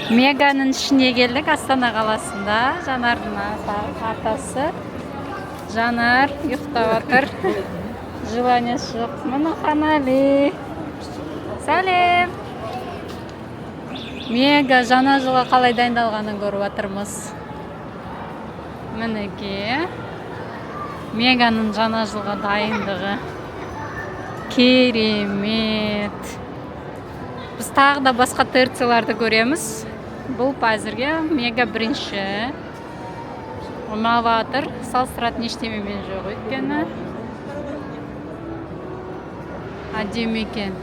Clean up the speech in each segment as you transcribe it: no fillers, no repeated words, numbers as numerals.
Меганың ішіне келдік, Астана қаласында. Жанардың атасы. Жанар ұйықтап отыр. Желаниясы жоқ. Міне Қанали. Сәлем. Мега жаңа жылға қалай дайындалғанын көріп отырмыз. Мінеке. Меганың жаңа жылға дайындығы. Керемет. Біз тағы да басқа терцияларды көреміз. Бұл әзірге Мега бірінші. Ұнаватыр. Салыстыратын ештемемен жоқ өйткені. Әдемі екен.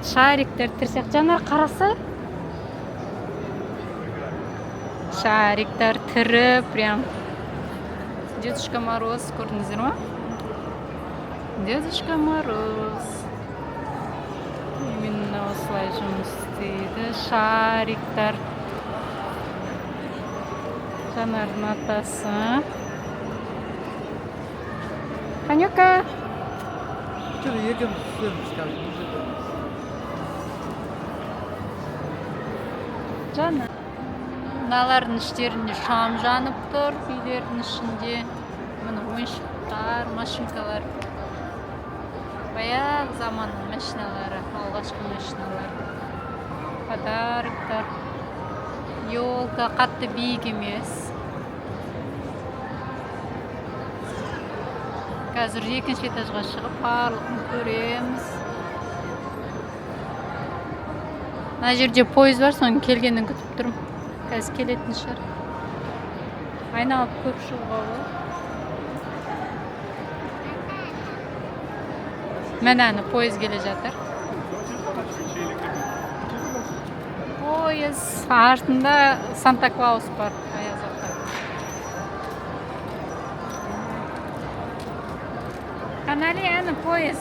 Шариктер тірсек. Жанар қарасы? Шариктер тірі прям. Дедушка Мороз көрдіңіздер ма? Дедушка Мороз. Именно осылай жұмыс істейді. Шариктер. Жанардың атасы. Танюка. Жана. Мыналардың іштерінде шам жанып тұр, үйлердің ішінде. Мына ойыншықтар, машинкалар. Баяғы заманның машиналары, алғашқы машиналар. Подарктар. Елка қатты биік емес. Қазір екінші этажға шығып, барлығын көреміз. Мына жерде пойыз бар, соның келгенін күтіп тұрмын. Қазір келетін шығар. Айналып көп шығуға болады. Міне пойыз келе жатыр. Пойыз артында Санта-Клаус бар. Қанали, әні пойыз.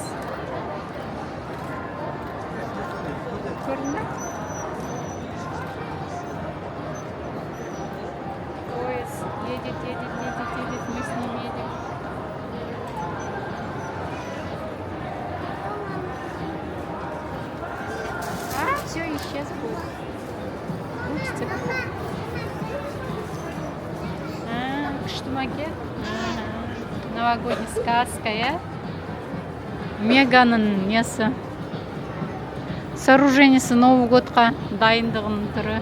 Көрінді? Поезд едет, мы с ним едем. Все, исчез поезд. Учится. Күшті макет. Новогодний сказка, я? Меганың несі. Сооружениесі Новый годқа дайындығының түрі.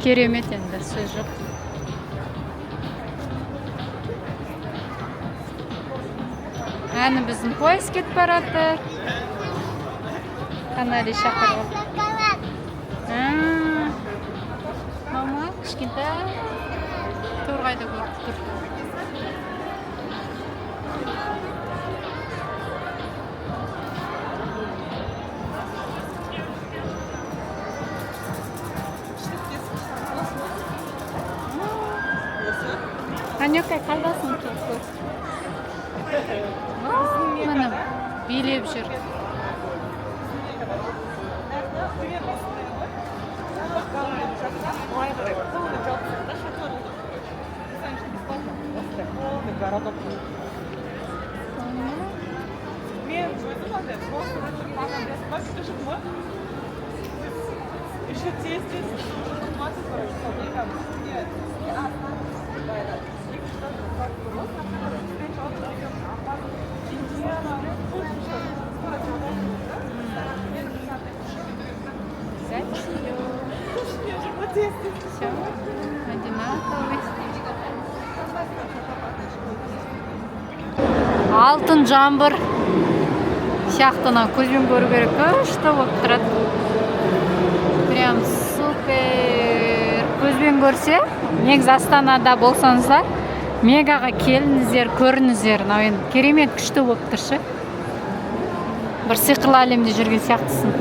Керемет енді, сөз жоқ. Әні біздің пойыз кетіп баратыр. Қанали шақырып. Мама, кішкентай. Торғайды көріп тұр. Танюка, қайдасың кеп? Міне, билеп жүр. Все одинаковый. Алтын жамбыр сияқтына көзбен көру керек. Күшті болып тұрады. Прям супер. Көзбен көрсе, негізі Астанада болсаңыздар, Мегаға келіңіздер, көріңіздер. Керемет күшті болып тұршы. Бір сиқырлы әлемде жүрген сияқтысың.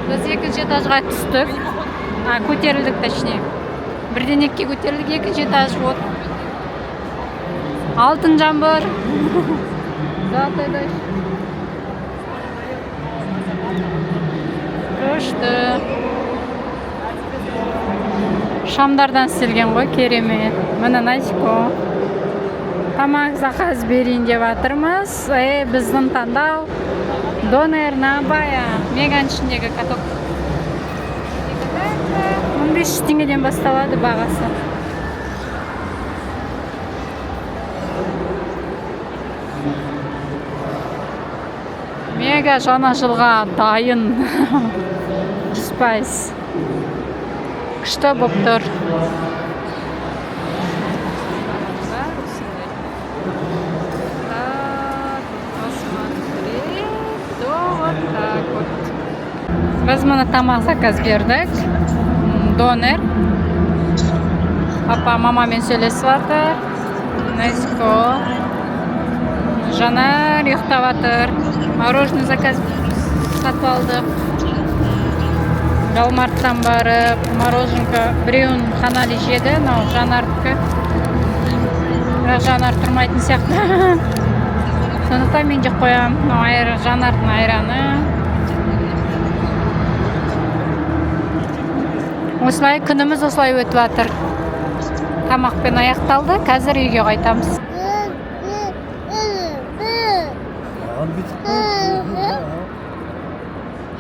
Біз екінші этажға түстік. Көтерілдік, точнее. Бірден екке көтерілдік, екінші этаж. Алтын жамбыр. Золотой дождь. Күшті. Шамдардан істелген ғой, керемет. Міне Назико. Тамақ заказ берейін деп жатырмыз. Біздің таңдау донерна бая. Меган ішіндегі каток. 15 теңгеден басталады бағасы. Мега жаңа жылға дайын. 100%. Күшті болып тұр. Biz mana tamaq zakaz berdik. Doner. Papa mamaмен сөйлесіп жатыр. Neziko. Жанар ұйықтап жатыр. Мороженое заказ сатып алдық. Галмарттан барып, мороженка біреуін Ханали жеді, мынау Жанардікі. Бірақ Жанар тұрмайтын сияқты. Сондықтан мен жеп қоямын. Мынау Жанардың айраны. Осылай күніміз осылай өтіп жатыр. Тамақпен аяқталды. Қазір үйге қайтамыз.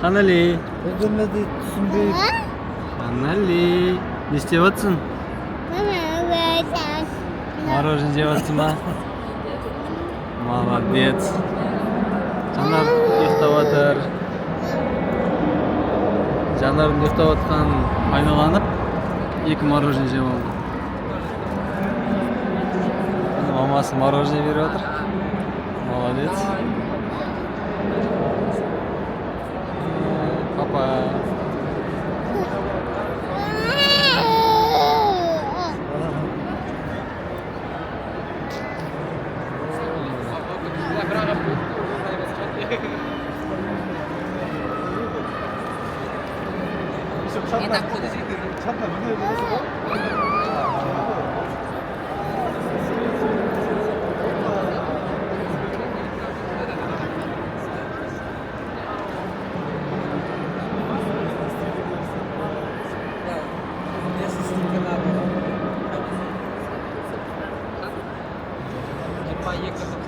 Ханали, Ödemedi түсінбей. Ханали, не істеп жатсың? Мороженое жеп жатсың ба? Молодец. Жанар ұйықтап жатыр. Жанардың ұйықтап жатқанын пайдаланып, 2 мороженое жеп алды. Мамасы мороженое беріп жатыр. Молодец. Папа. Поехали.